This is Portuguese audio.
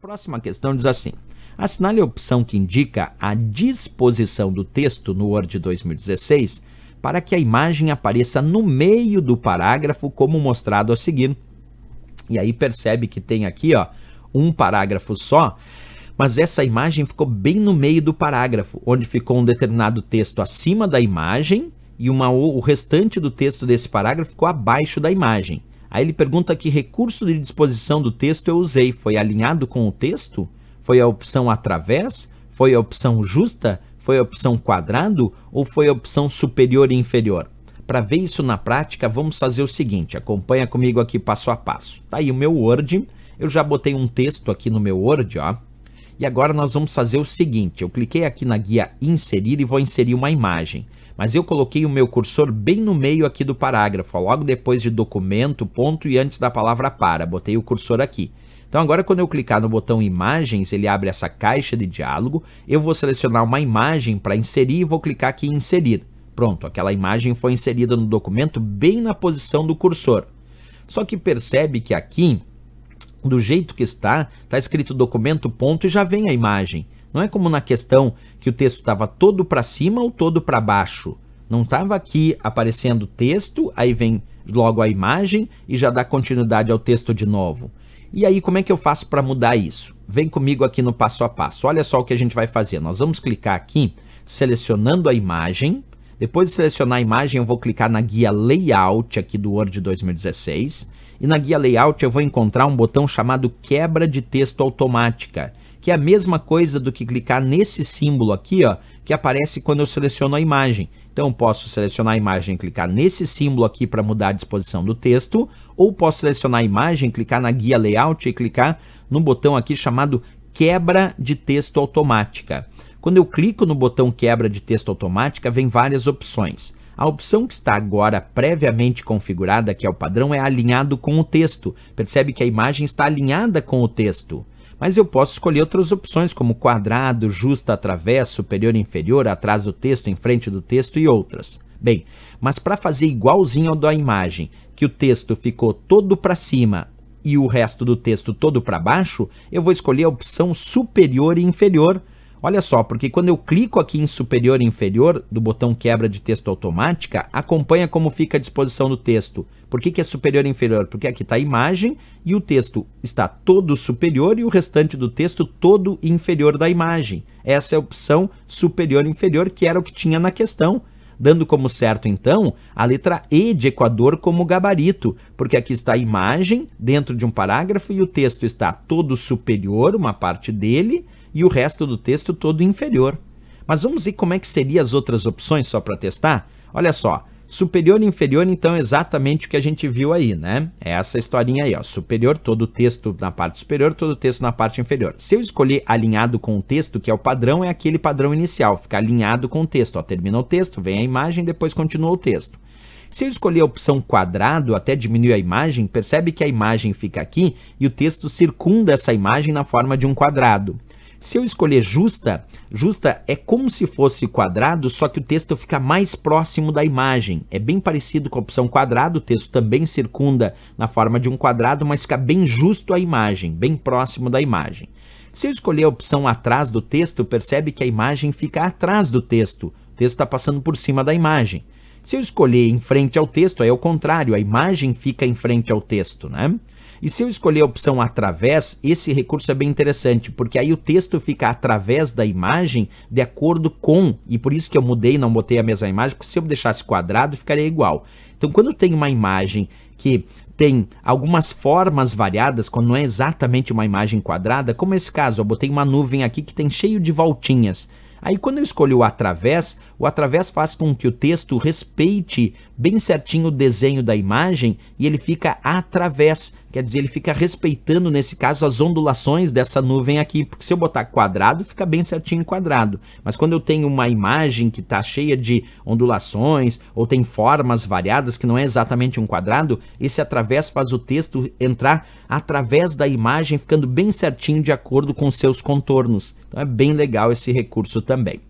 próxima questão diz assim: assinale a opção que indica a disposição do texto no Word 2016 para que a imagem apareça no meio do parágrafo, como mostrado a seguir. E aí percebe que tem aqui, ó, um parágrafo só, mas essa imagem ficou bem no meio do parágrafo, onde ficou um determinado texto acima da imagem e o restante do texto desse parágrafo ficou abaixo da imagem. Aí ele pergunta que recurso de disposição do texto eu usei. Foi alinhado com o texto? Foi a opção através? Foi a opção justa? Foi a opção quadrado? Ou foi a opção superior e inferior? Para ver isso na prática, vamos fazer o seguinte, acompanha comigo aqui passo a passo. Tá aí o meu Word, eu já botei um texto aqui no meu Word, ó. E agora nós vamos fazer o seguinte, eu cliquei aqui na guia inserir e vou inserir uma imagem. Mas eu coloquei o meu cursor bem no meio aqui do parágrafo, ó, logo depois de documento, ponto e antes da palavra para, botei o cursor aqui. Então agora quando eu clicar no botão imagens, ele abre essa caixa de diálogo, eu vou selecionar uma imagem para inserir e vou clicar aqui em inserir. Pronto, aquela imagem foi inserida no documento bem na posição do cursor. Só que percebe que aqui, do jeito que está escrito documento, ponto e já vem a imagem. Não é como na questão que o texto estava todo para cima ou todo para baixo. Não estava aqui aparecendo texto, aí vem logo a imagem e já dá continuidade ao texto de novo. E aí como é que eu faço para mudar isso? Vem comigo aqui no passo a passo. Olha só o que a gente vai fazer. Nós vamos clicar aqui, selecionando a imagem. Depois de selecionar a imagem, eu vou clicar na guia Layout aqui do Word 2016. E na guia Layout eu vou encontrar um botão chamado Quebra de Texto Automática, que é a mesma coisa do que clicar nesse símbolo aqui, ó, que aparece quando eu seleciono a imagem. Então, posso selecionar a imagem e clicar nesse símbolo aqui para mudar a disposição do texto, ou posso selecionar a imagem, clicar na guia Layout e clicar no botão aqui chamado Quebra de Texto Automática. Quando eu clico no botão Quebra de Texto Automática, vem várias opções. A opção que está agora previamente configurada, que é o padrão, é alinhado com o texto. Percebe que a imagem está alinhada com o texto. Mas eu posso escolher outras opções, como quadrado, justa, através, superior e inferior, atrás do texto, em frente do texto e outras. Bem, mas para fazer igualzinho ao da imagem, que o texto ficou todo para cima e o resto do texto todo para baixo, eu vou escolher a opção superior e inferior. Olha só, porque quando eu clico aqui em superior e inferior, do botão quebra de texto automática, acompanha como fica a disposição do texto. Por que é superior e inferior? Porque aqui está a imagem e o texto está todo superior e o restante do texto todo inferior da imagem. Essa é a opção superior e inferior, que era o que tinha na questão. Dando como certo, então, a letra E de Equador como gabarito, porque aqui está a imagem dentro de um parágrafo e o texto está todo superior, uma parte dele, e o resto do texto todo inferior. Mas vamos ver como é que seriam as outras opções só para testar? Olha só, superior e inferior, então, é exatamente o que a gente viu aí, né? É essa historinha aí, ó, superior, todo o texto na parte superior, todo o texto na parte inferior. Se eu escolher alinhado com o texto, que é o padrão, é aquele padrão inicial, fica alinhado com o texto, ó, termina o texto, vem a imagem, depois continua o texto. Se eu escolher a opção quadrado, até diminuir a imagem, percebe que a imagem fica aqui e o texto circunda essa imagem na forma de um quadrado. Se eu escolher justa, justa é como se fosse quadrado, só que o texto fica mais próximo da imagem. É bem parecido com a opção quadrado, o texto também circunda na forma de um quadrado, mas fica bem justo à imagem, bem próximo da imagem. Se eu escolher a opção atrás do texto, percebe que a imagem fica atrás do texto. O texto está passando por cima da imagem. Se eu escolher em frente ao texto, aí é o contrário, a imagem fica em frente ao texto, né? E se eu escolher a opção através, esse recurso é bem interessante, porque aí o texto fica através da imagem de acordo com, e por isso que eu mudei, não botei a mesma imagem, porque se eu deixasse quadrado, ficaria igual. Então, quando tem uma imagem que tem algumas formas variadas, quando não é exatamente uma imagem quadrada, como esse caso, eu botei uma nuvem aqui que tem cheio de voltinhas. Aí quando eu escolho o através faz com que o texto respeite bem certinho o desenho da imagem e ele fica através, quer dizer, ele fica respeitando, nesse caso, as ondulações dessa nuvem aqui, porque se eu botar quadrado, fica bem certinho quadrado. Mas quando eu tenho uma imagem que está cheia de ondulações ou tem formas variadas que não é exatamente um quadrado, esse através faz o texto entrar através da imagem, ficando bem certinho de acordo com seus contornos. Então é bem legal esse recurso também.